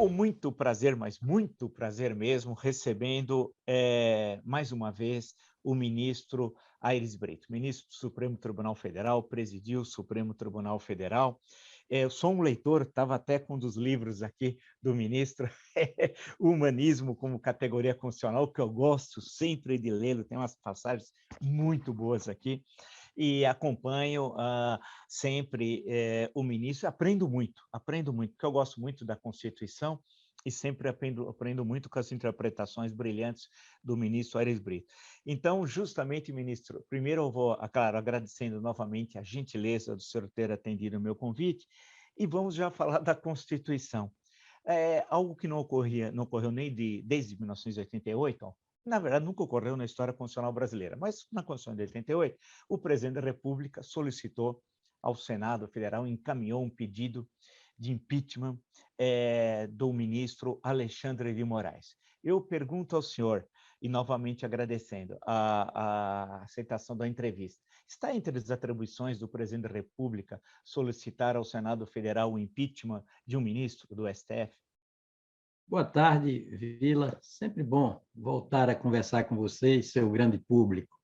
com muito prazer, mas muito prazer mesmo, recebendo mais uma vez o ministro Aires Brito, ministro do Supremo Tribunal Federal, presidiu o Supremo Tribunal Federal. Eu sou um leitor, estava até com um dos livros aqui do ministro, o Humanismo como Categoria Constitucional, que eu gosto sempre de lê-lo, tem umas passagens muito boas aqui, e acompanho sempre o ministro, aprendo muito, porque eu gosto muito da Constituição e sempre aprendo muito com as interpretações brilhantes do ministro Aires Brito. Então, justamente, ministro, primeiro eu vou, claro, agradecendo novamente a gentileza do senhor ter atendido o meu convite, e vamos já falar da Constituição. Algo que não ocorreu nem desde 1988, na verdade, nunca ocorreu na história constitucional brasileira, mas na Constituição de 88, o presidente da República solicitou ao Senado Federal, encaminhou um pedido de impeachment do ministro Alexandre de Moraes. Eu pergunto ao senhor, e novamente agradecendo a aceitação da entrevista, está entre as atribuições do presidente da República solicitar ao Senado Federal o impeachment de um ministro do STF? Boa tarde, Vila. Sempre bom voltar a conversar com você e seu grande público,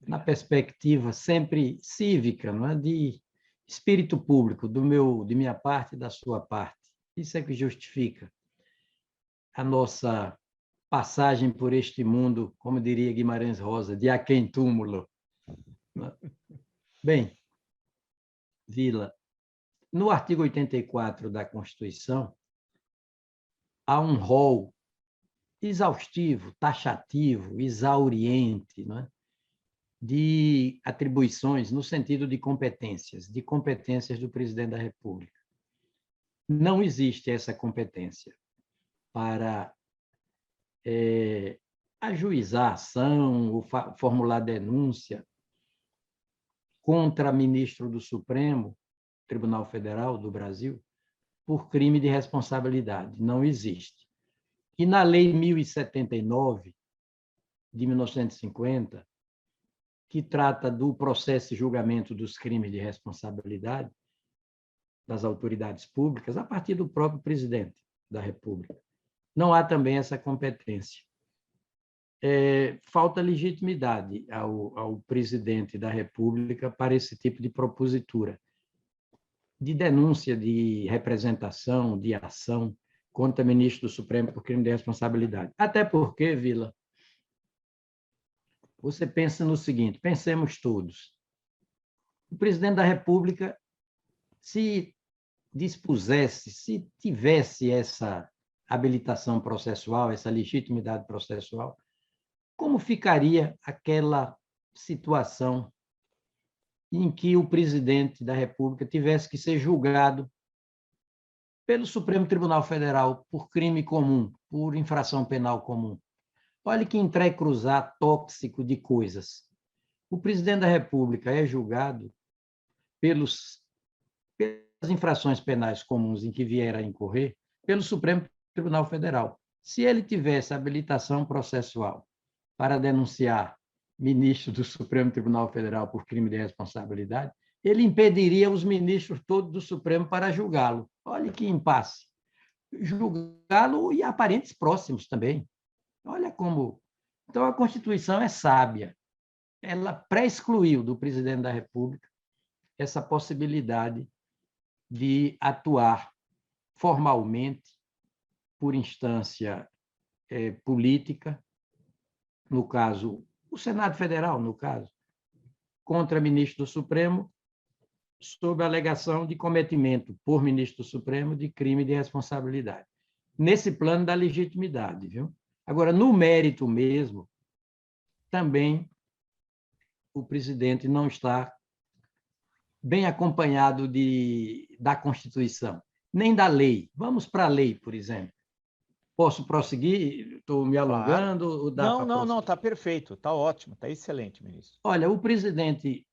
na perspectiva sempre cívica, não é? De espírito público, de minha parte e da sua parte. Isso é que justifica a nossa passagem por este mundo, como diria Guimarães Rosa, de aquém túmulo. Bem, Vila, no artigo 84 da Constituição, há um rol exaustivo, taxativo, exauriente, não é? De atribuições no sentido de competências do presidente da República. Não existe essa competência para ajuizar ação ou formular denúncia contra ministro do Supremo Tribunal Federal do Brasil por crime de responsabilidade. Não existe. E na Lei 1079, de 1950, que trata do processo e julgamento dos crimes de responsabilidade das autoridades públicas, a partir do próprio presidente da República, não há também essa competência. Falta legitimidade ao presidente da República para esse tipo de propositura, de denúncia, de representação, de ação contra ministro do Supremo por crime de responsabilidade. Até porque, Vila, você pensa no seguinte, pensemos todos. O presidente da República, se dispusesse, se tivesse essa habilitação processual, essa legitimidade processual, como ficaria aquela situação em que o presidente da República tivesse que ser julgado pelo Supremo Tribunal Federal por crime comum, por infração penal comum? Olha que entrecruzar tóxico de coisas. O presidente da República é julgado pelas infrações penais comuns em que vier a incorrer pelo Supremo Tribunal Federal. Se ele tivesse habilitação processual para denunciar ministro do Supremo Tribunal Federal por crime de responsabilidade, ele impediria os ministros todos do Supremo para julgá-lo. Olha que impasse. Julgá-lo e a parentes próximos também. Olha como... Então, a Constituição é sábia. Ela pré-excluiu do presidente da República essa possibilidade de atuar formalmente, por instância política, no caso, o Senado Federal, no caso, contra ministro do Supremo, sob a alegação de cometimento por ministro do Supremo de crime de responsabilidade. Nesse plano da legitimidade, viu? Agora, no mérito mesmo, também o presidente não está bem acompanhado da Constituição, nem da lei. Vamos para a lei, por exemplo. Posso prosseguir? Estou me alongando? Claro. Ou dá para Não, está perfeito, está ótimo, está excelente, ministro. Olha, o presidente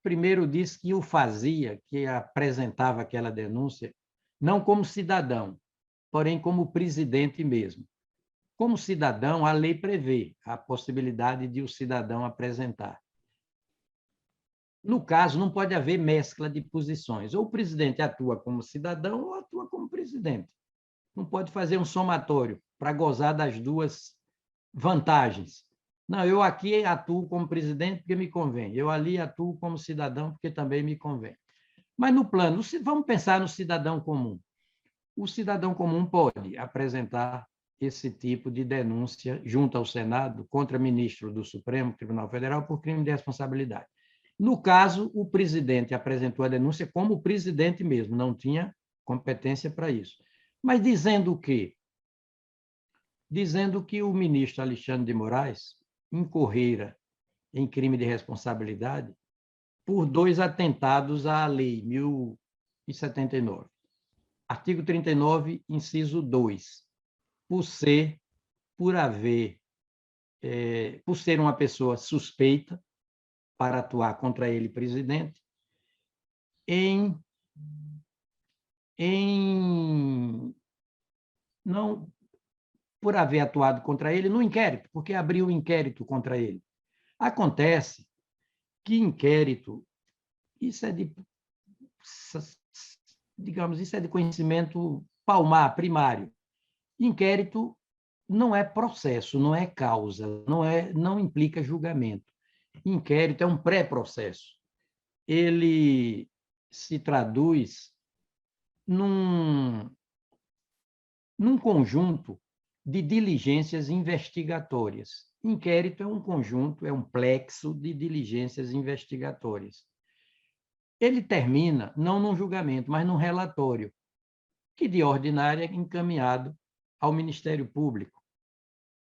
primeiro disse que o fazia, que apresentava aquela denúncia, não como cidadão, porém como presidente mesmo. Como cidadão, a lei prevê a possibilidade de o cidadão apresentar. No caso, não pode haver mescla de posições. Ou o presidente atua como cidadão ou atua como presidente. não pode fazer um somatório para gozar das duas vantagens. Não, eu aqui atuo como presidente porque me convém, eu ali atuo como cidadão porque também me convém. Mas no plano, vamos pensar no cidadão comum. O cidadão comum pode apresentar esse tipo de denúncia junto ao Senado contra ministro do Supremo Tribunal Federal por crime de responsabilidade. No caso, o presidente apresentou a denúncia como presidente mesmo, não tinha competência para isso. Mas dizendo o quê? Dizendo que o ministro Alexandre de Moraes incorrera em crime de responsabilidade por 2 atentados à lei 1079. Artigo 39, inciso 2. Por ser uma pessoa suspeita para atuar contra ele, presidente, não por haver atuado contra ele no inquérito, porque abriu um inquérito contra ele. Acontece que inquérito, isso é de conhecimento palmar, primário. Inquérito não é processo, não é causa, não implica julgamento. Inquérito é um pré-processo. Ele se traduz num conjunto de diligências investigatórias. Inquérito é um conjunto, é um plexo de diligências investigatórias. Ele termina não num julgamento, mas num relatório, que de ordinária é encaminhado ao Ministério Público.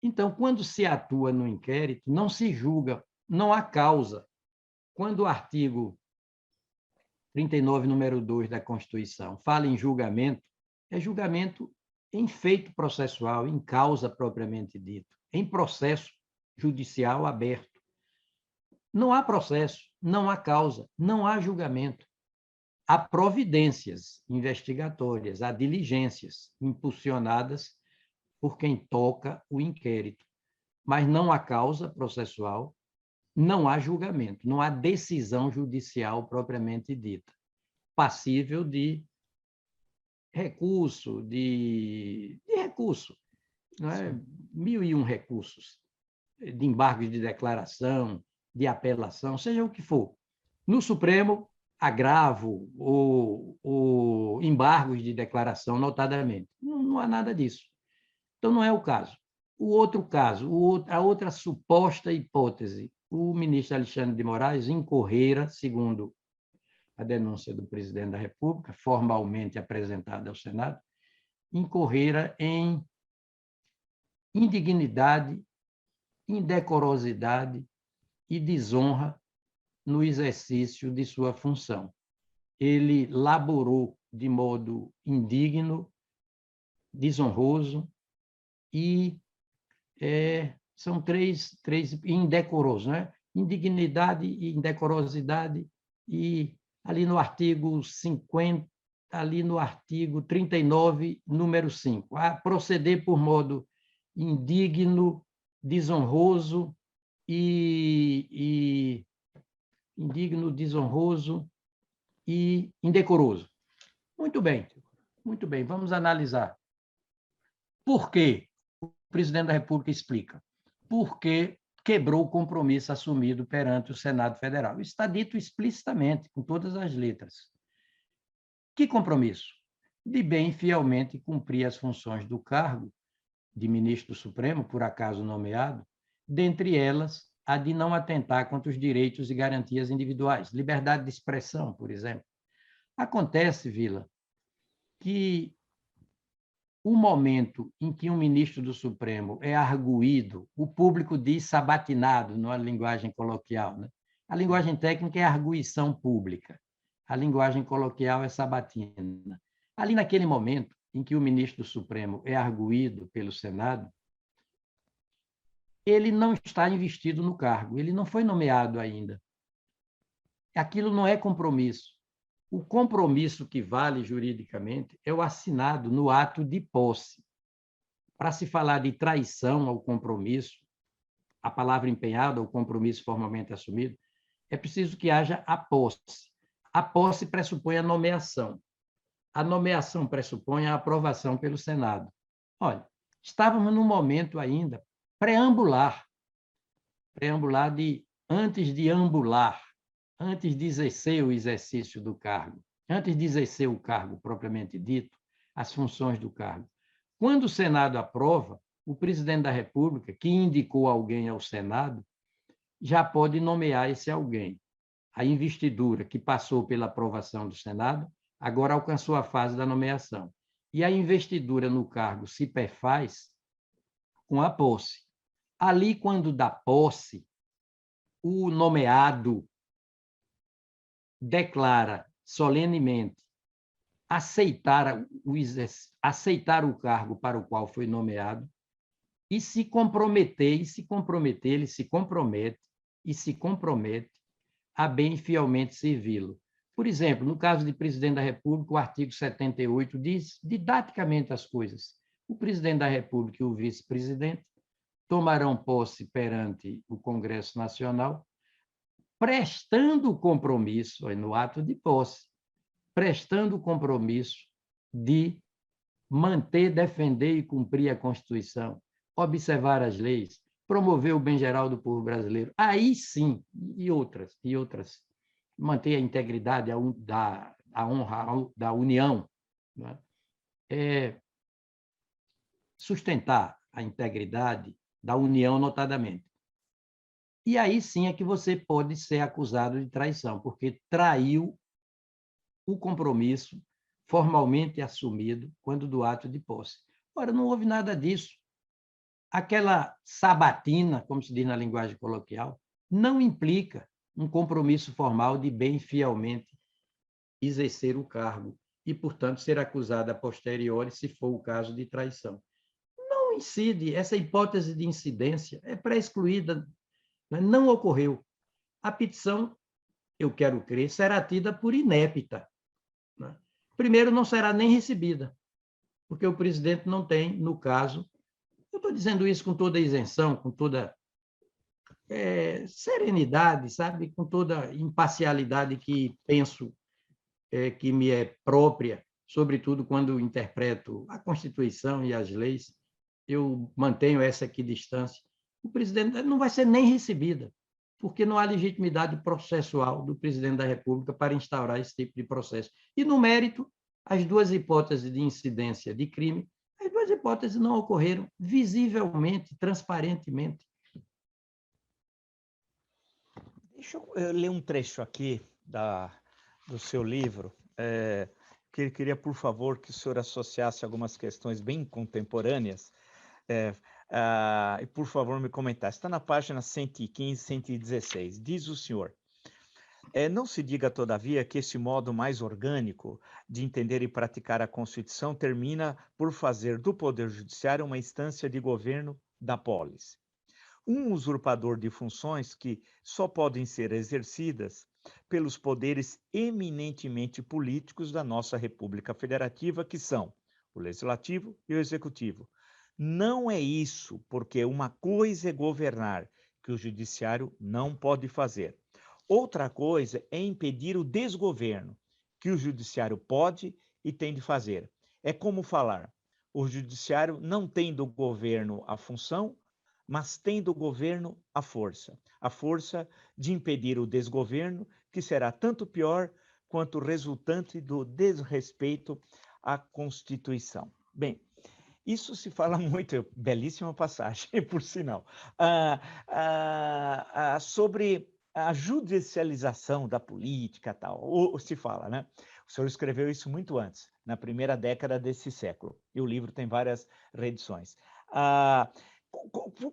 Então, quando se atua no inquérito, não se julga, não há causa. Quando o artigo 39, número 2 da Constituição fala em julgamento, é julgamento em feito processual, em causa propriamente dito, em processo judicial aberto. Não há processo, não há causa, não há julgamento. Há providências investigatórias, há diligências impulsionadas por quem toca o inquérito, mas não há causa processual, não há julgamento, não há decisão judicial propriamente dita, passível de recurso, não é? 1001 recursos, de embargos de declaração, de apelação, seja o que for. No Supremo, agravo ou embargos de declaração, notadamente. Não há nada disso. Então, não é o caso. O outro caso, a outra suposta hipótese, o ministro Alexandre de Moraes incorrera, segundo a denúncia do presidente da República, formalmente apresentada ao Senado, incorrera em indignidade, indecorosidade e desonra no exercício de sua função. Ele laborou de modo indigno, desonroso e são três indecoroso, né? Indignidade e indecorosidade, e ali no artigo 50, ali no artigo 39, número 5, a proceder por modo indigno, desonroso e indigno, desonroso e indecoroso. Muito bem, vamos analisar. Por quê? O presidente da República explica. Porque quebrou o compromisso assumido perante o Senado Federal. Isso está dito explicitamente, com todas as letras. Que compromisso? De bem fielmente cumprir as funções do cargo de ministro do Supremo, por acaso nomeado, dentre elas a de não atentar contra os direitos e garantias individuais, liberdade de expressão, por exemplo. Acontece, Vila, que o momento em que um ministro do Supremo é arguido, o público diz sabatinado, numa linguagem coloquial, né? A linguagem técnica é arguição pública, a linguagem coloquial é sabatina. Ali naquele momento em que o ministro do Supremo é arguido pelo Senado, ele não está investido no cargo, ele não foi nomeado ainda. Aquilo não é compromisso. O compromisso que vale juridicamente é o assinado no ato de posse. Para se falar de traição ao compromisso, a palavra empenhada, ao compromisso formalmente assumido, é preciso que haja a posse. A posse pressupõe a nomeação. a nomeação pressupõe a aprovação pelo Senado. Olha, estávamos num momento ainda preambular de antes de ambular, antes de exercer o exercício do cargo, antes de exercer o cargo propriamente dito, as funções do cargo. Quando o Senado aprova, o presidente da República, que indicou alguém ao Senado, já pode nomear esse alguém. A investidura, que passou pela aprovação do Senado, agora alcançou a fase da nomeação. E a investidura no cargo se perfaz com a posse. Ali, quando dá posse, o nomeado declara solenemente aceitar o cargo para o qual foi nomeado e se compromete a bem fielmente servi-lo. Por exemplo, no caso de presidente da República, o artigo 78 diz didaticamente as coisas. O presidente da República e o vice-presidente tomarão posse perante o Congresso Nacional, prestando compromisso, no ato de posse, prestando compromisso de manter, defender e cumprir a Constituição, observar as leis, promover o bem geral do povo brasileiro. Aí sim, e outras, manter a integridade, a honra da União, né? Sustentar a integridade da União, notadamente. E aí sim é que você pode ser acusado de traição, porque traiu o compromisso formalmente assumido quando do ato de posse. Ora, não houve nada disso. Aquela sabatina, como se diz na linguagem coloquial, não implica um compromisso formal de bem fielmente exercer o cargo e, portanto, ser acusado a posteriori, se for o caso de traição. Não incide, essa hipótese de incidência é pré-excluída, não ocorreu. A petição, eu quero crer, será tida por inépita. Primeiro, não será nem recebida, porque o presidente não tem, no caso, eu estou dizendo isso com toda isenção, com toda serenidade, sabe? Com toda imparcialidade que penso que me é própria, sobretudo quando interpreto a Constituição e as leis, eu mantenho essa equidistância. O presidente não vai ser nem recebida, porque não há legitimidade processual do presidente da República para instaurar esse tipo de processo. E, no mérito, as duas hipóteses de incidência de crime, as duas hipóteses não ocorreram visivelmente, transparentemente. Deixa eu ler um trecho aqui do seu livro, que eu queria, por favor, que o senhor associasse algumas questões bem contemporâneas, e, por favor, me comentasse. Está na página 115, 116. Diz o senhor: não se diga, todavia, que esse modo mais orgânico de entender e praticar a Constituição termina por fazer do Poder Judiciário uma instância de governo da polis. Um usurpador de funções que só podem ser exercidas pelos poderes eminentemente políticos da nossa República Federativa, que são o Legislativo e o Executivo. Não é isso, porque uma coisa é governar, que o Judiciário não pode fazer. Outra coisa é impedir o desgoverno, que o Judiciário pode e tem de fazer. É como falar: o Judiciário não tem do governo a função, mas tem do governo a força de impedir o desgoverno, que será tanto pior quanto resultante do desrespeito à Constituição. Bem, isso se fala muito, belíssima passagem, por sinal, sobre a judicialização da política, tal, ou se fala, né? O senhor escreveu isso muito antes, na primeira década desse século, e o livro tem várias reedições.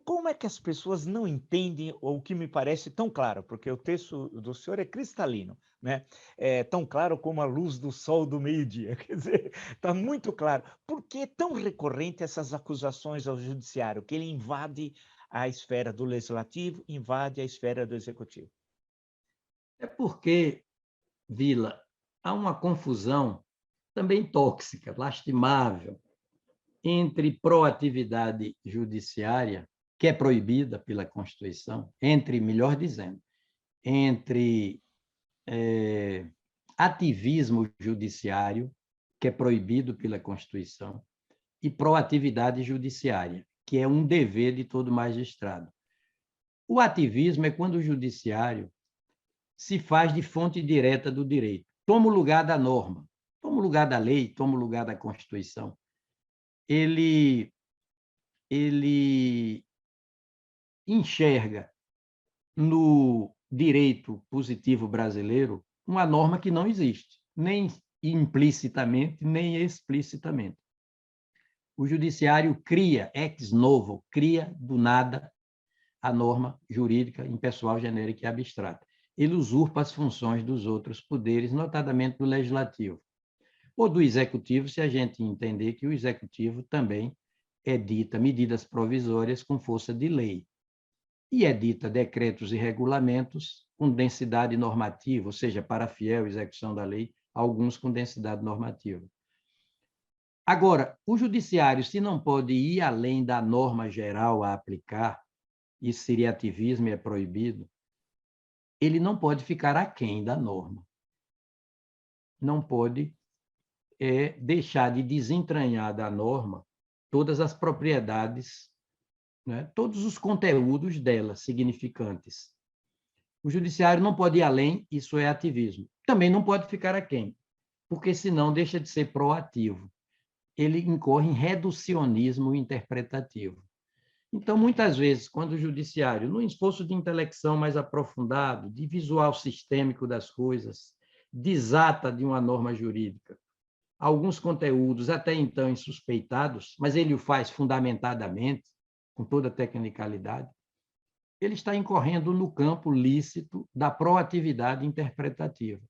Como é que as pessoas não entendem o que me parece tão claro? Porque o texto do senhor é cristalino, né? É tão claro como a luz do sol do meio-dia. Quer dizer, está muito claro. Por que é tão recorrente essas acusações ao judiciário, que ele invade a esfera do legislativo, invade a esfera do executivo? É porque, Vila, há uma confusão também tóxica, lastimável, entre proatividade judiciária, que é proibida pela Constituição, melhor dizendo, entre ativismo judiciário que é proibido pela Constituição, e proatividade judiciária, que é um dever de todo magistrado. O ativismo é quando o judiciário se faz de fonte direta do direito, toma o lugar da norma, toma o lugar da lei, toma o lugar da Constituição. Ele enxerga no direito positivo brasileiro uma norma que não existe, nem implicitamente, nem explicitamente. O judiciário cria, ex novo, cria do nada a norma jurídica impessoal, genérica e abstrata. Ele usurpa as funções dos outros poderes, notadamente do legislativo. Ou do executivo, se a gente entender que o executivo também edita medidas provisórias com força de lei. E edita decretos e regulamentos com densidade normativa, ou seja, para a fiel execução da lei, alguns com densidade normativa. Agora, o judiciário, se não pode ir além da norma geral a aplicar, isso seria ativismo e é proibido, ele não pode ficar aquém da norma. Não pode deixar de desentranhar da norma todas as propriedades, né, todos os conteúdos dela, significantes. O judiciário não pode ir além, isso é ativismo. Também não pode ficar aquém, porque senão deixa de ser proativo. Ele incorre em reducionismo interpretativo. Então, muitas vezes, quando o judiciário, num esforço de intelecção mais aprofundado, de visual sistêmico das coisas, desata de uma norma jurídica alguns conteúdos até então insuspeitados, mas ele o faz fundamentadamente, com toda a tecnicalidade, ele está incorrendo no campo lícito da proatividade interpretativa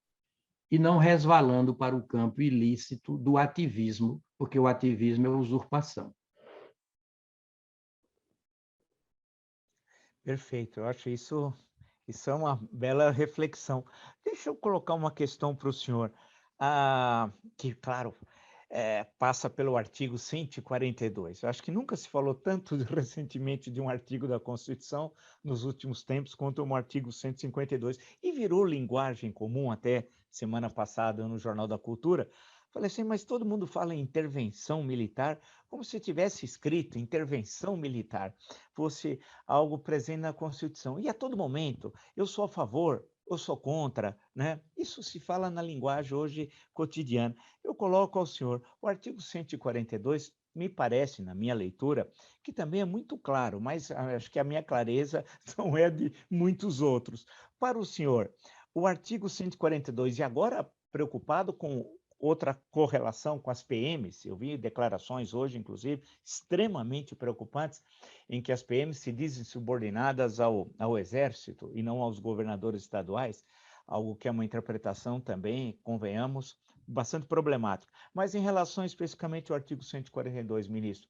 e não resvalando para o campo ilícito do ativismo, porque o ativismo é usurpação. Perfeito, eu acho isso é uma bela reflexão. Deixa eu colocar uma questão para o senhor, que, claro, passa pelo artigo 142. Eu acho que nunca se falou tanto recentemente de um artigo da Constituição nos últimos tempos quanto o artigo 152, e virou linguagem comum até semana passada no Jornal da Cultura. Falei assim, mas todo mundo fala em intervenção militar, como se tivesse escrito intervenção militar, fosse algo presente na Constituição. E a todo momento, eu sou a favor, eu sou contra, né? Isso se fala na linguagem hoje cotidiana. Eu coloco ao senhor o artigo 142, me parece, na minha leitura, que também é muito claro, mas acho que a minha clareza não é de muitos outros. Para o senhor, o artigo 142, e agora preocupado com outra correlação com as PMs, eu vi declarações hoje, inclusive, extremamente preocupantes, em que as PMs se dizem subordinadas ao Exército e não aos governadores estaduais, algo que é uma interpretação também, convenhamos, bastante problemática. Mas em relação especificamente ao artigo 142, ministro,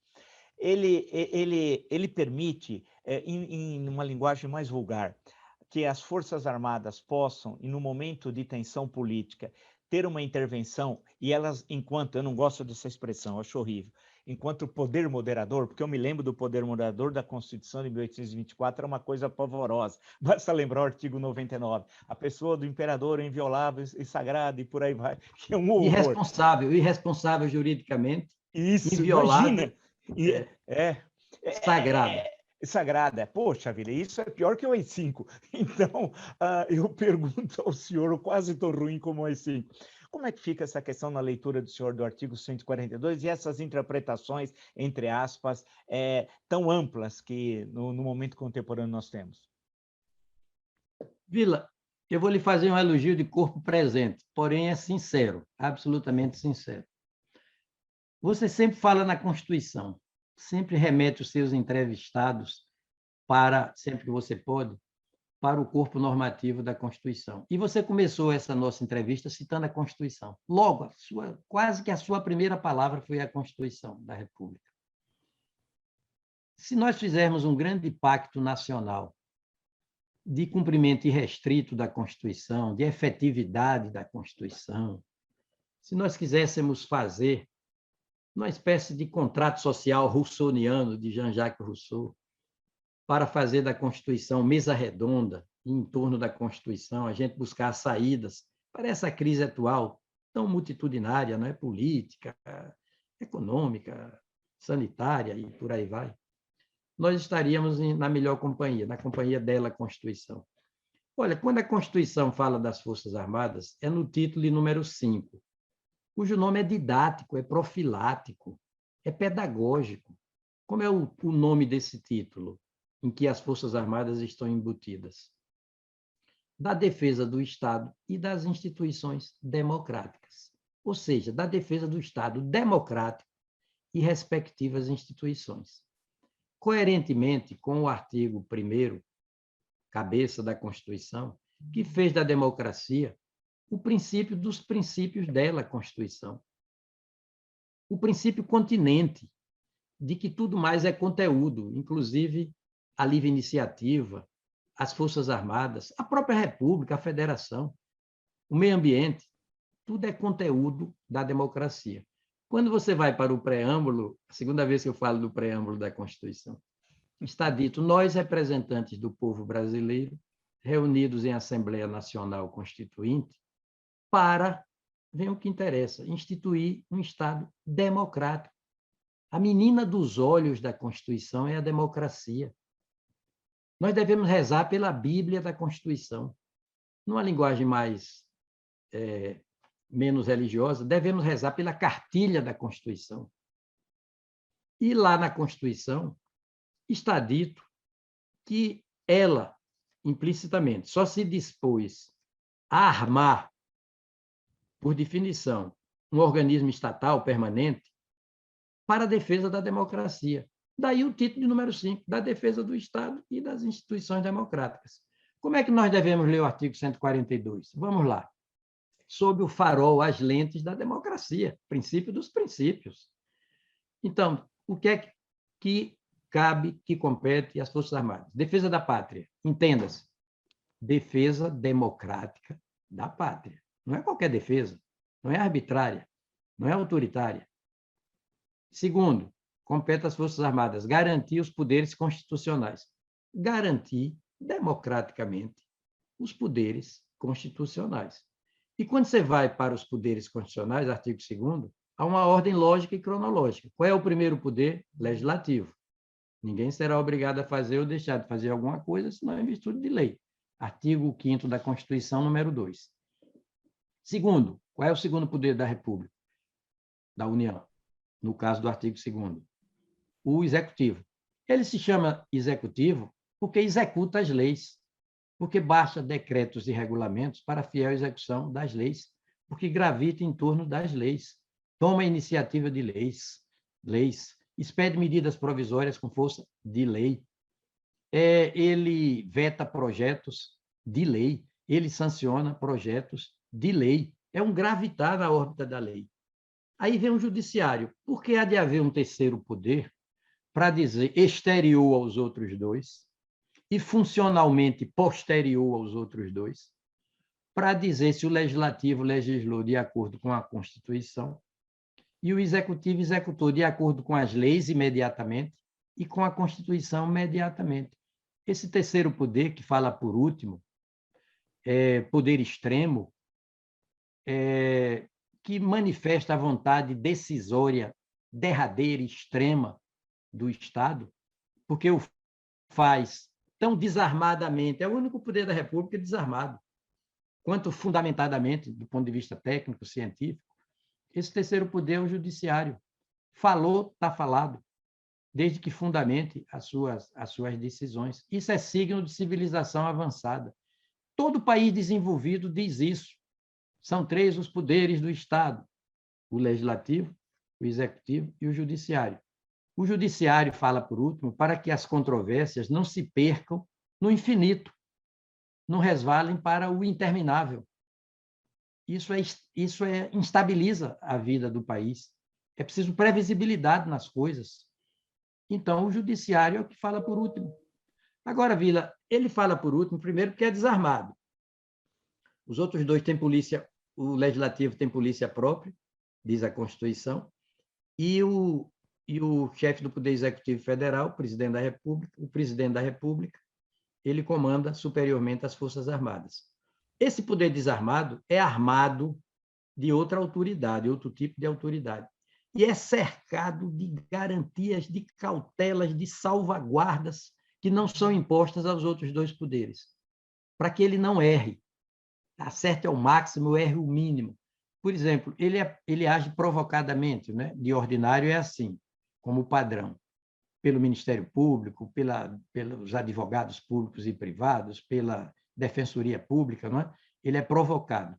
ele permite, em uma linguagem mais vulgar, que as Forças Armadas possam, e no momento de tensão política, ter uma intervenção, e elas, enquanto, eu não gosto dessa expressão, acho horrível, enquanto poder moderador, porque eu me lembro do poder moderador da Constituição de 1824, era uma coisa pavorosa. Basta lembrar o artigo 99, a pessoa do imperador é inviolável e sagrada, e por aí vai, que é um horror. Irresponsável juridicamente, Isso, inviolável, imagina. sagrada. Sagrada. Poxa vida, isso é pior que o AI-5. Então, eu pergunto ao senhor, eu quase estou ruim como o AI-5. Como é que fica essa questão na leitura do senhor do artigo 142 e essas interpretações, entre aspas, tão amplas que no momento contemporâneo nós temos? Vila, eu vou lhe fazer um elogio de corpo presente, porém é sincero, absolutamente sincero. Você sempre fala na Constituição, sempre remete os seus entrevistados para, sempre que você pode, para o corpo normativo da Constituição. E você começou essa nossa entrevista citando a Constituição. Logo, quase que a sua primeira palavra foi a Constituição da República. Se nós fizermos um grande pacto nacional de cumprimento irrestrito da Constituição, de efetividade da Constituição, se nós quiséssemos fazer uma espécie de contrato social russoniano de Jean-Jacques Rousseau, para fazer da Constituição mesa redonda, em torno da Constituição, a gente buscar saídas para essa crise atual tão multitudinária, não é? Política, econômica, sanitária e por aí vai, nós estaríamos na melhor companhia, na companhia dela, Constituição. Olha, quando a Constituição fala das Forças Armadas, é no título de número 5, cujo nome é didático, é profilático, é pedagógico. Como é o nome desse título, em que as Forças Armadas estão embutidas? Da defesa do Estado e das instituições democráticas. Ou seja, da defesa do Estado democrático e respectivas instituições. Coerentemente com o artigo 1º, cabeça da Constituição, que fez da democracia o princípio dos princípios dela, Constituição. O princípio continente, de que tudo mais é conteúdo, inclusive a livre iniciativa, as Forças Armadas, a própria República, a Federação, o meio ambiente, tudo é conteúdo da democracia. Quando você vai para o preâmbulo, a segunda vez que eu falo do preâmbulo da Constituição, está dito: nós, representantes do povo brasileiro, reunidos em Assembleia Nacional Constituinte, para, vem o que interessa, instituir um Estado democrático. A menina dos olhos da Constituição é a democracia. Nós devemos rezar pela Bíblia da Constituição. Numa linguagem menos religiosa, devemos rezar pela cartilha da Constituição. E lá na Constituição está dito que ela, implicitamente, só se dispôs a armar, por definição, um organismo estatal permanente para a defesa da democracia. Daí o título de número 5, da defesa do Estado e das instituições democráticas. Como é que nós devemos ler o artigo 142? Vamos lá. Sob o farol, as lentes da democracia, princípio dos princípios. Então, o que é que cabe, que compete às Forças Armadas? Defesa da pátria, entenda-se. Defesa democrática da pátria. Não é qualquer defesa, não é arbitrária, não é autoritária. Segundo, compete às Forças Armadas garantir os poderes constitucionais. Garantir democraticamente os poderes constitucionais. E quando você vai para os poderes constitucionais, artigo 2º, há uma ordem lógica e cronológica. Qual é o primeiro poder? Legislativo. Ninguém será obrigado a fazer ou deixar de fazer alguma coisa, senão é em virtude de lei. Artigo 5º da Constituição, número 2. Segundo, qual é o segundo poder da República? Da União, no caso do artigo 2º. O Executivo. Ele se chama Executivo porque executa as leis, porque baixa decretos e regulamentos para a fiel execução das leis, porque gravita em torno das leis, toma iniciativa de leis, expede medidas provisórias com força de lei, ele veta projetos de lei, ele sanciona projetos de lei, é um gravitar na órbita da lei. Aí vem o judiciário. Por que há de haver um terceiro poder para dizer exterior aos outros dois e funcionalmente posterior aos outros dois, para dizer se o legislativo legislou de acordo com a Constituição e o executivo executou de acordo com as leis imediatamente e com a Constituição imediatamente. Esse terceiro poder, que fala por último, poder extremo, que manifesta a vontade decisória, derradeira, extrema do Estado, porque o faz tão desarmadamente, é o único poder da República desarmado, quanto fundamentadamente, do ponto de vista técnico, científico. Esse terceiro poder é o judiciário. Falou, está falado, desde que fundamente as suas decisões. Isso é signo de civilização avançada. Todo país desenvolvido diz isso. São 3 os poderes do Estado: o legislativo, o executivo e o judiciário. O judiciário fala, por último, para que as controvérsias não se percam no infinito, não resvalem para o interminável. Isso instabiliza a vida do país. É preciso previsibilidade nas coisas. Então, o judiciário é o que fala por último. Agora, Vila, ele fala por último, primeiro, porque é desarmado. Os outros 2 têm polícia, o legislativo tem polícia própria, diz a Constituição, e o chefe do Poder Executivo Federal, o presidente da República, ele comanda superiormente as Forças Armadas. Esse poder desarmado é armado de outra autoridade, outro tipo de autoridade. E é cercado de garantias, de cautelas, de salvaguardas que não são impostas aos outros dois poderes, para que ele não erre, acerte ao máximo, erre o mínimo. Por exemplo, ele age provocadamente, né? De ordinário é assim, como padrão, pelo Ministério Público, pelos advogados públicos e privados, pela Defensoria Pública, não é? Ele é provocado,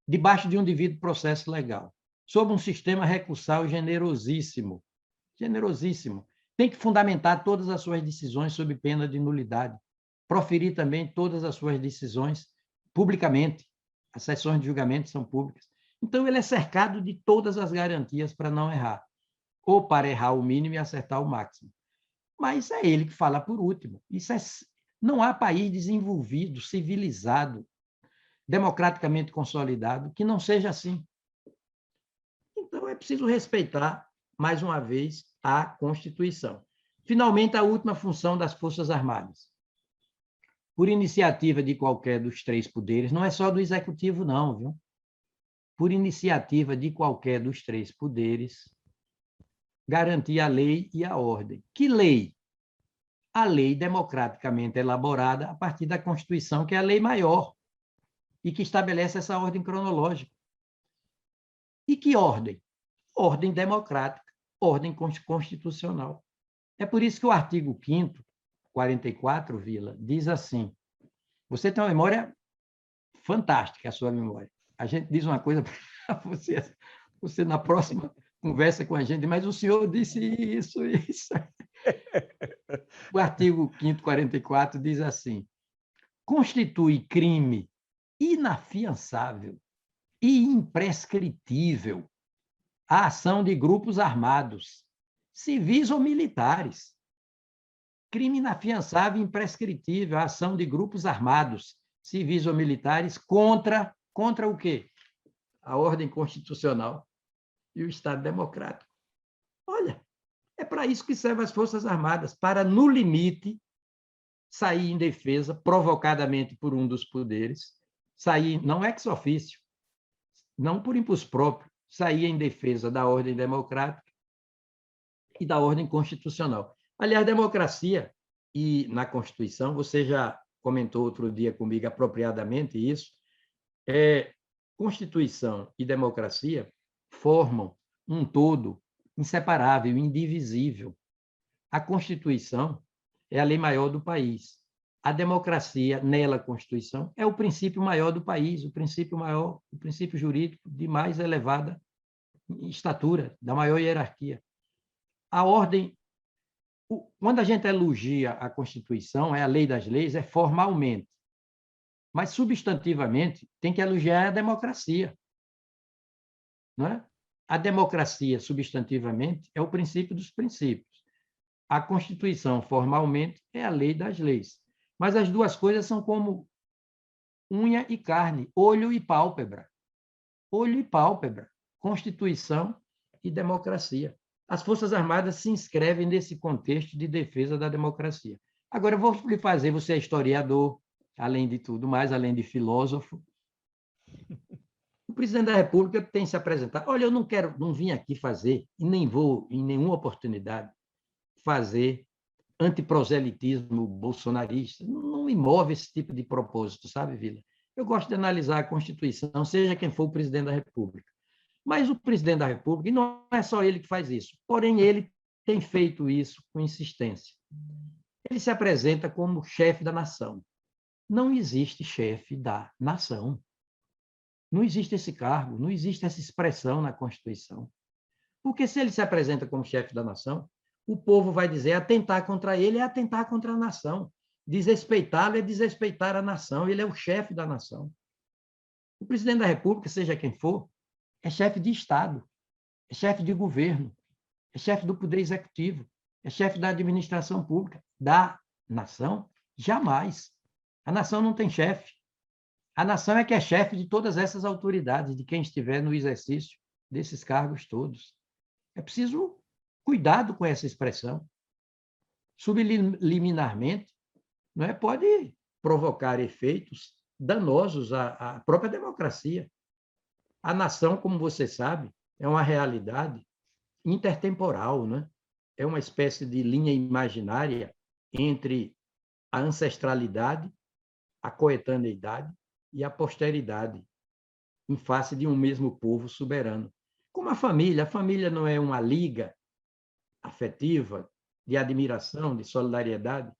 debaixo de um devido processo legal, sob um sistema recursal generosíssimo, generosíssimo. Tem que fundamentar todas as suas decisões sob pena de nulidade, proferir também todas as suas decisões publicamente. As sessões de julgamento são públicas. Então, ele é cercado de todas as garantias para não errar, ou para errar o mínimo e acertar o máximo. Mas é ele que fala por último. Não há país desenvolvido, civilizado, democraticamente consolidado, que não seja assim. Então, é preciso respeitar, mais uma vez, a Constituição. Finalmente, a última função das Forças Armadas. Por iniciativa de qualquer dos três poderes, não é só do Executivo, não, viu? Por iniciativa de qualquer dos três poderes, garantir a lei e a ordem. Que lei? A lei democraticamente elaborada a partir da Constituição, que é a lei maior, e que estabelece essa ordem cronológica. E que ordem? Ordem democrática, ordem constitucional. É por isso que o artigo 5º, 44, Vila, diz assim, você tem uma memória fantástica, a sua memória. A gente diz uma coisa para você na próxima conversa com a gente, mas o senhor disse isso, isso. O artigo 5º, 44 diz assim, constitui crime inafiançável e imprescritível a ação de grupos armados, civis ou militares. Crime inafiançável e imprescritível a ação de grupos armados, civis ou militares, contra o quê? A ordem constitucional e o Estado democrático. Olha, é para isso que servem as Forças Armadas, para, no limite, sair em defesa, provocadamente por um dos poderes, sair, não ex officio, não por impulso próprio, sair em defesa da ordem democrática e da ordem constitucional. Aliás, democracia, e na Constituição, você já comentou outro dia comigo apropriadamente isso, Constituição e democracia formam um todo inseparável, indivisível. A Constituição é a lei maior do país. A democracia, nela, a Constituição, é o princípio maior do país, o princípio maior, o princípio jurídico de mais elevada estatura, da maior hierarquia. A ordem, quando a gente elogia a Constituição, é a lei das leis, é formalmente. Mas, substantivamente, tem que elogiar a democracia. Não é? A democracia, substantivamente, é o princípio dos princípios. A Constituição, formalmente, é a lei das leis. Mas as duas coisas são como unha e carne, olho e pálpebra. Olho e pálpebra, Constituição e democracia. As Forças Armadas se inscrevem nesse contexto de defesa da democracia. Agora, eu vou lhe fazer, você é historiador, além de tudo mais, além de filósofo. O presidente da República tem se apresentado. Olha, eu não vim aqui fazer, e nem vou, em nenhuma oportunidade, fazer antiproselitismo bolsonarista. Não me move esse tipo de propósito, sabe, Vila? Eu gosto de analisar a Constituição, seja quem for o presidente da República. Mas o presidente da República, e não é só ele que faz isso, porém ele tem feito isso com insistência. Ele se apresenta como chefe da nação. Não existe chefe da nação. Não existe esse cargo, não existe essa expressão na Constituição. Porque se ele se apresenta como chefe da nação, o povo vai dizer atentar contra ele é atentar contra a nação. Desrespeitá-lo é desrespeitar a nação. Ele é o chefe da nação. O presidente da República, seja quem for, é chefe de Estado, é chefe de governo, é chefe do Poder Executivo, é chefe da administração pública. Da nação, jamais. A nação não tem chefe. A nação é que é chefe de todas essas autoridades, de quem estiver no exercício desses cargos todos. É preciso cuidado com essa expressão. Subliminarmente, não é? Pode provocar efeitos danosos à própria democracia. A nação, como você sabe, é uma realidade intertemporal, né? É uma espécie de linha imaginária entre a ancestralidade, a coetaneidade e a posteridade, em face de um mesmo povo soberano. Como a família não é uma liga afetiva, de admiração, de solidariedade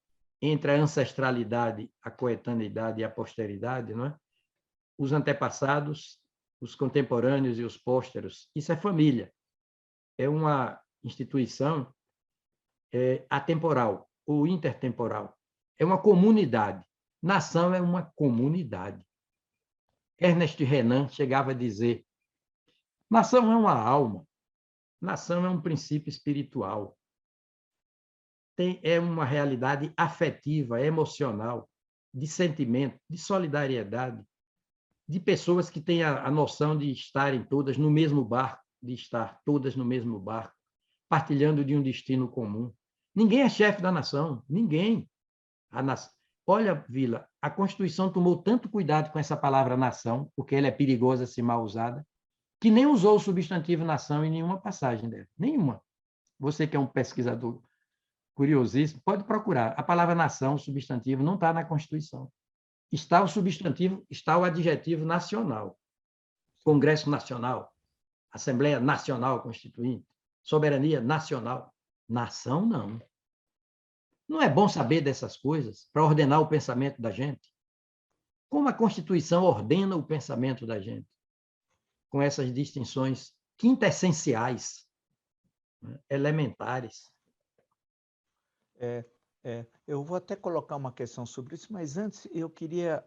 entre a ancestralidade, a coetaneidade e a posteridade, não é? Os antepassados, os contemporâneos e os pósteros. Isso é família. É uma instituição atemporal ou intertemporal. É uma comunidade. Nação é uma comunidade. Ernest Renan chegava a dizer: nação é uma alma, nação é um princípio espiritual, é uma realidade afetiva, emocional, de sentimento, de solidariedade, de pessoas que têm a noção de estarem todas no mesmo barco, de estar todas no mesmo barco, partilhando de um destino comum. Ninguém é chefe da nação, ninguém. Olha, Vila, a Constituição tomou tanto cuidado com essa palavra nação, porque ela é perigosa se mal usada, que nem usou o substantivo nação em nenhuma passagem dela. Nenhuma. Você que é um pesquisador curiosíssimo, pode procurar. A palavra nação, o substantivo, não está na Constituição. Está o substantivo, está o adjetivo nacional. Congresso Nacional, Assembleia Nacional Constituinte, soberania nacional. Nação, não. Não é bom saber dessas coisas para ordenar o pensamento da gente? Como a Constituição ordena o pensamento da gente? Com essas distinções quintessenciais, né, elementares. Eu vou até colocar uma questão sobre isso, mas antes eu queria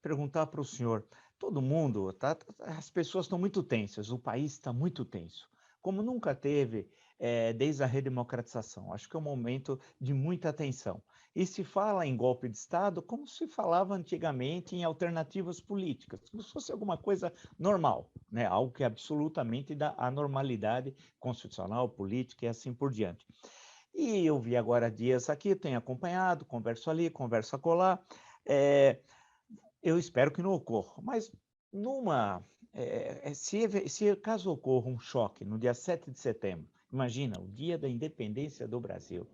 perguntar para o senhor. Todo mundo, as pessoas estão muito tensas, o país está muito tenso, como nunca teve desde a redemocratização. Acho que é um momento de muita tensão. E se fala em golpe de Estado como se falava antigamente em alternativas políticas, como se fosse alguma coisa normal, né? Algo que é absolutamente da anormalidade constitucional, política e assim por diante. E eu vi agora dias aqui, tenho acompanhado, converso ali, converso acolá. Eu espero que não ocorra, mas se caso ocorra um choque no dia 7 de setembro, imagina, o dia da independência do Brasil,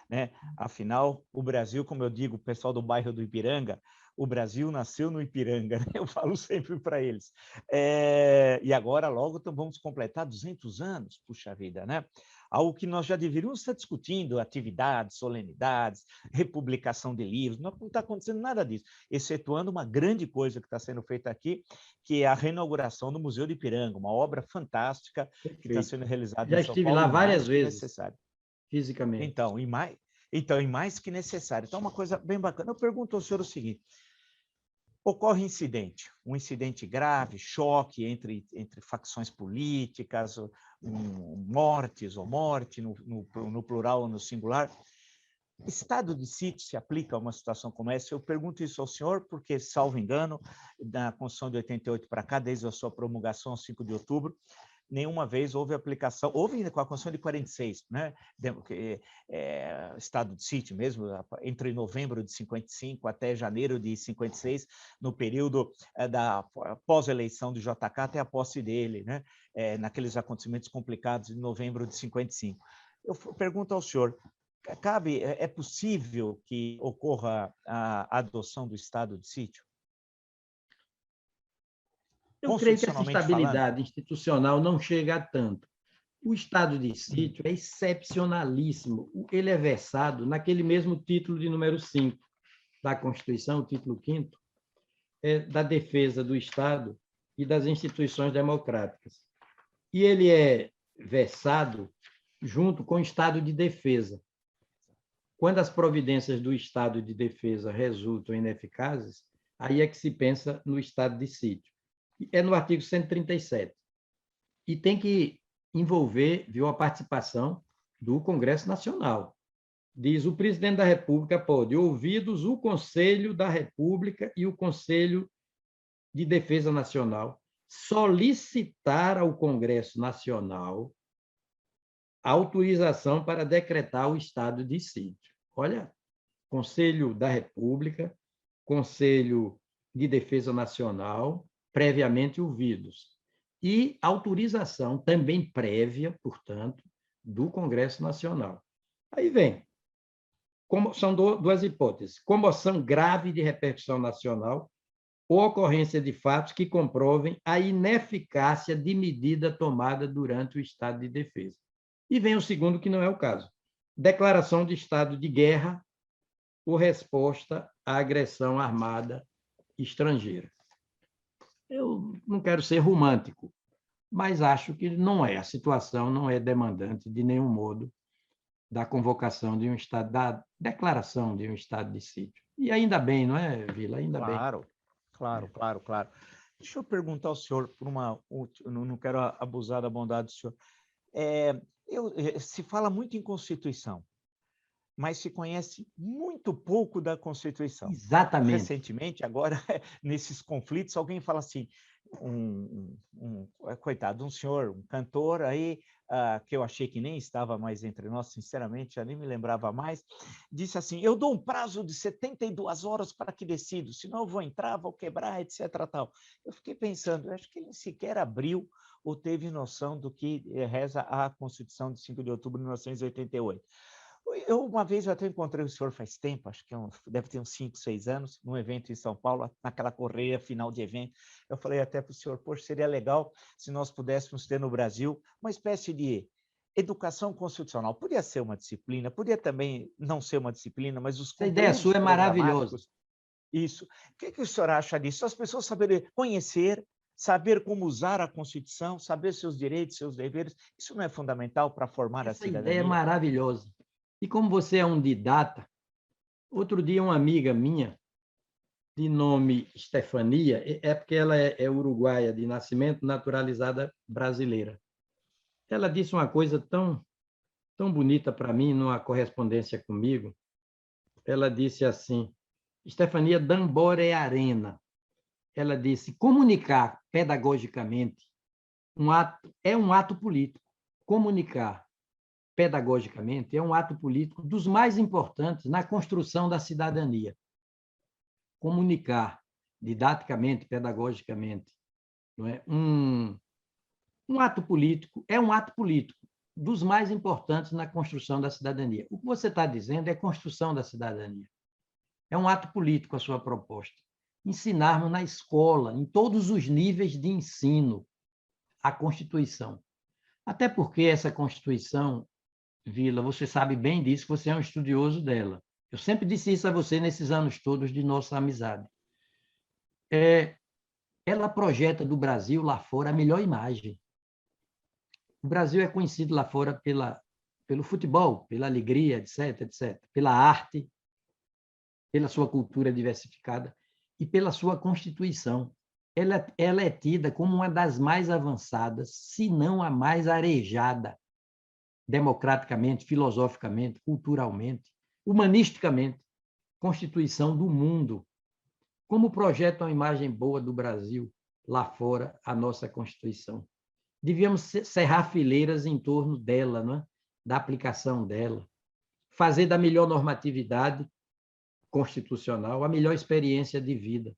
né? Afinal, o Brasil, como eu digo, o pessoal do bairro do Ipiranga, o Brasil nasceu no Ipiranga, né? Eu falo sempre para eles. E agora, logo, vamos completar 200 anos, puxa vida, né? Algo que nós já deveríamos estar discutindo, atividades, solenidades, republicação de livros, não está acontecendo nada disso, excetuando uma grande coisa que está sendo feita aqui, que é a reinauguração do Museu do Ipiranga, uma obra fantástica que está sendo realizada em Já São estive Paulo, lá e mais várias que vezes, necessário. fisicamente. Então, e mais que necessário. Então, uma coisa bem bacana. Eu pergunto ao senhor o seguinte: ocorre incidente, um incidente grave, choque entre facções políticas, mortes ou morte, no plural ou no singular. Estado de sítio se aplica a uma situação como essa? Eu pergunto isso ao senhor porque, salvo engano, da Constituição de 88 para cá, desde a sua promulgação, 5 de outubro, nenhuma vez houve aplicação, houve com a Constituição de 46, né? Estado de sítio mesmo, entre novembro de 55 até janeiro de 56, no período da pós-eleição do JK até a posse dele, né? Naqueles acontecimentos complicados de novembro de 55. Eu pergunto ao senhor, é possível que ocorra a adoção do estado de sítio? Eu creio que essa estabilidade institucional não chega a tanto. O estado de sítio é excepcionalíssimo. Ele é versado naquele mesmo título de número 5 da Constituição, o título 5º, da defesa do Estado e das instituições democráticas. E ele é versado junto com o estado de defesa. Quando as providências do estado de defesa resultam ineficazes, aí é que se pensa no estado de sítio. É no artigo 137. E tem que envolver, viu, a participação do Congresso Nacional. Diz: o presidente da República pode, ouvidos o Conselho da República e o Conselho de Defesa Nacional, solicitar ao Congresso Nacional autorização para decretar o estado de sítio. Olha, Conselho da República, Conselho de Defesa Nacional, previamente ouvidos. E autorização também prévia, portanto, do Congresso Nacional. Aí vem, são duas hipóteses: comoção grave de repercussão nacional ou ocorrência de fatos que comprovem a ineficácia de medida tomada durante o estado de defesa. E vem o segundo, que não é o caso: declaração de estado de guerra ou resposta à agressão armada estrangeira. Eu não quero ser romântico, mas acho que não é, a situação não é demandante de nenhum modo da convocação de um estado, da declaração de um estado de sítio. E ainda bem, não é, Vila? Ainda bem. Claro. Deixa eu perguntar ao senhor, eu não quero abusar da bondade do senhor. Se fala muito em Constituição, mas se conhece muito pouco da Constituição. Exatamente. Recentemente, agora, nesses conflitos, alguém fala assim, coitado, um senhor, um cantor aí, que eu achei que nem estava mais entre nós, sinceramente, já nem me lembrava mais, disse assim: eu dou um prazo de 72 horas para que decido, senão eu vou entrar, vou quebrar, etc. Tal. Eu fiquei pensando, eu acho que ele sequer abriu ou teve noção do que reza a Constituição de 5 de outubro de 1988. Uma vez eu até encontrei o senhor faz tempo, acho que deve ter uns 5, 6 anos, num evento em São Paulo, naquela correia final de evento. Eu falei até para o senhor, poxa, seria legal se nós pudéssemos ter no Brasil uma espécie de educação constitucional. Podia ser uma disciplina, podia também não ser uma disciplina, mas os conteúdos. A ideia sua é maravilhosa. Isso. O que o senhor acha disso? As pessoas saberem conhecer, saber como usar a Constituição, saber seus direitos, seus deveres. Isso não é fundamental para formar a cidadania? Essa ideia é maravilhosa. E como você é um didata, outro dia uma amiga minha, de nome Stefania, é porque ela é uruguaia de nascimento, naturalizada brasileira. Ela disse uma coisa tão bonita para mim, numa correspondência comigo. Ela disse assim, Stefania Dambore Arena, ela disse: comunicar pedagogicamente é um ato político. Comunicar pedagogicamente é um ato político dos mais importantes na construção da cidadania. Comunicar didaticamente, pedagogicamente, não é? Um ato político é um ato político dos mais importantes na construção da cidadania. O que você está dizendo é construção da cidadania. É um ato político a sua proposta. Ensinarmos na escola, em todos os níveis de ensino, a Constituição. Até porque essa Constituição, Vila, você sabe bem disso, você é um estudioso dela. Eu sempre disse isso a você nesses anos todos de nossa amizade. Ela projeta do Brasil lá fora a melhor imagem. O Brasil é conhecido lá fora pelo futebol, pela alegria, etc., etc., pela arte, pela sua cultura diversificada e pela sua Constituição. Ela é tida como uma das mais avançadas, se não a mais arejada, democraticamente, filosoficamente, culturalmente, humanisticamente, Constituição do mundo. Como projeta uma imagem boa do Brasil lá fora a nossa Constituição? Devíamos cerrar fileiras em torno dela, não é? Da aplicação dela, fazer da melhor normatividade constitucional a melhor experiência de vida.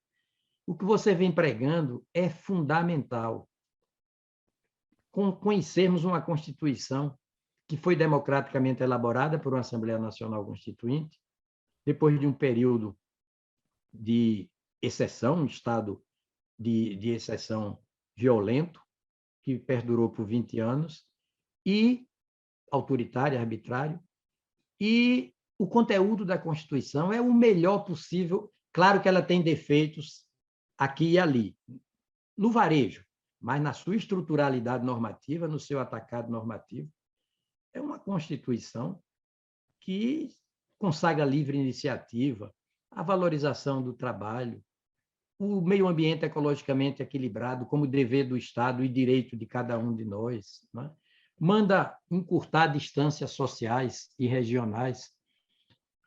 O que você vem pregando é fundamental. Conhecermos uma Constituição que foi democraticamente elaborada por uma Assembleia Nacional Constituinte, depois de um período de exceção, um estado de exceção violento, que perdurou por 20 anos, e autoritário, arbitrário, e o conteúdo da Constituição é o melhor possível. Claro que ela tem defeitos aqui e ali, no varejo, mas na sua estruturalidade normativa, no seu atacado normativo, é uma Constituição que consagra a livre iniciativa, a valorização do trabalho, o meio ambiente ecologicamente equilibrado como dever do Estado e direito de cada um de nós, né? Manda encurtar distâncias sociais e regionais,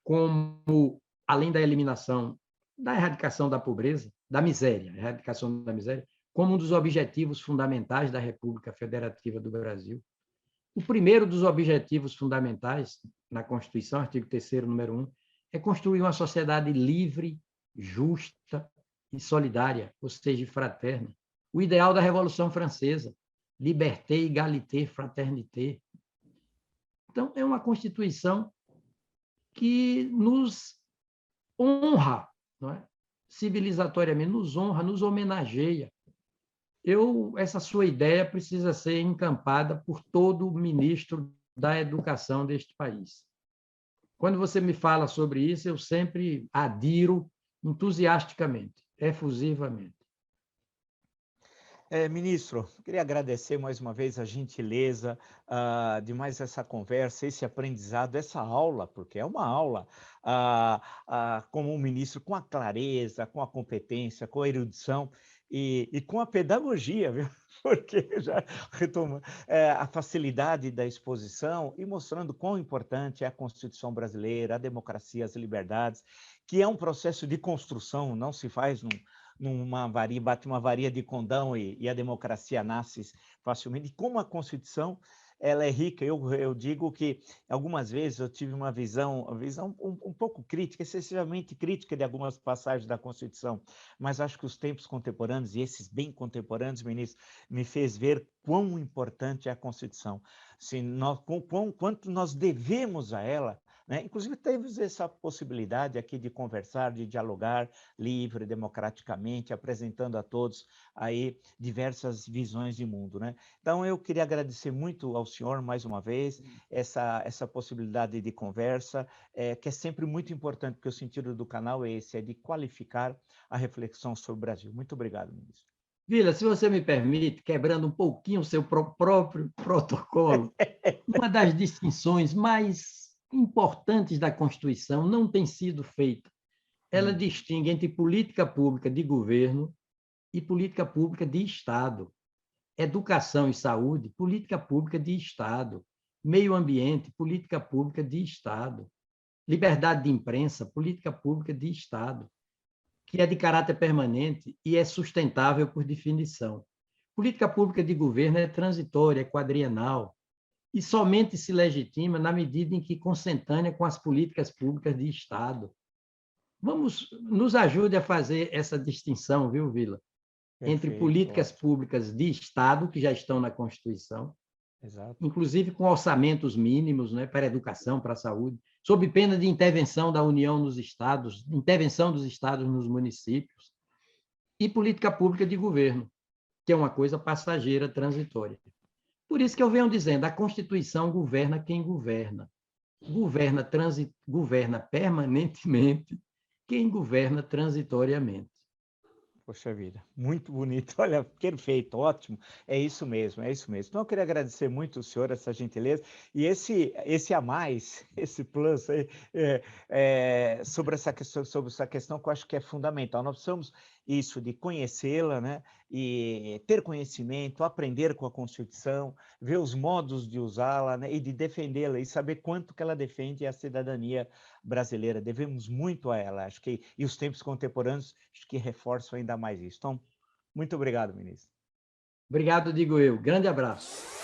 como, além da eliminação, da erradicação da pobreza, da miséria, erradicação da miséria, como um dos objetivos fundamentais da República Federativa do Brasil. O primeiro dos objetivos fundamentais na Constituição, artigo 3º, número 1, é construir uma sociedade livre, justa e solidária, ou seja, e fraterna. O ideal da Revolução Francesa, liberté, égalité, fraternité. Então, é uma Constituição que nos honra, não é? Civilizatoriamente, nos honra, nos homenageia. Essa sua ideia precisa ser encampada por todo ministro da educação deste país. Quando você me fala sobre isso, eu sempre adiro entusiasticamente, efusivamente. Ministro, queria agradecer mais uma vez a gentileza de mais essa conversa, esse aprendizado, essa aula, porque é uma aula, como um ministro, com a clareza, com a competência, com a erudição e com a pedagogia, viu? Porque já retoma a facilidade da exposição e mostrando quão importante é a Constituição brasileira, a democracia, as liberdades, que é um processo de construção, não se faz numa varia, bate uma varia de condão e a democracia nasce facilmente. E como a Constituição ela é rica, eu digo que algumas vezes eu tive uma visão um pouco crítica, excessivamente crítica de algumas passagens da Constituição, mas acho que os tempos contemporâneos, e esses bem contemporâneos, ministro, me fez ver quão importante é a Constituição, quanto nós devemos a ela, né? Inclusive, temos essa possibilidade aqui de conversar, de dialogar livre, democraticamente, apresentando a todos aí diversas visões de mundo, né? Então, eu queria agradecer muito ao senhor, mais uma vez, essa possibilidade de conversa, que é sempre muito importante, porque o sentido do canal é esse, é de qualificar a reflexão sobre o Brasil. Muito obrigado, ministro. Vila, se você me permite, quebrando um pouquinho o seu próprio protocolo, uma das distinções mais importantes da Constituição não tem sido feita. Ela distingue entre política pública de governo e política pública de Estado. Educação e saúde, política pública de Estado. Meio ambiente, política pública de Estado. Liberdade de imprensa, política pública de Estado, que é de caráter permanente e é sustentável por definição. Política pública de governo é transitória, é quadrienal, e somente se legitima na medida em que consentânea com as políticas públicas de Estado. Nos ajude a fazer essa distinção, viu, Vila? Entre Perfeito, políticas ótimo. públicas de Estado, que já estão na Constituição, Exato. inclusive com orçamentos mínimos, né, para a educação, para a saúde, sob pena de intervenção da União nos estados, intervenção dos estados nos municípios, e política pública de governo, que é uma coisa passageira, transitória. Por isso que eu venho dizendo, a Constituição governa quem governa. Governa permanentemente quem governa transitoriamente. Poxa vida, muito bonito, olha, perfeito, ótimo, é isso mesmo, é isso mesmo. Então, eu queria agradecer muito o senhor, essa gentileza, e esse a mais, esse plus aí, sobre essa questão que eu acho que é fundamental. Nós precisamos isso de conhecê-la, né, e ter conhecimento, aprender com a Constituição, ver os modos de usá-la, né, e de defendê-la, e saber quanto que ela defende a cidadania brasileira. Devemos muito a ela, acho que, e os tempos contemporâneos acho que reforçam ainda mais isso. Então, muito obrigado, ministro. Obrigado, digo eu. Grande abraço.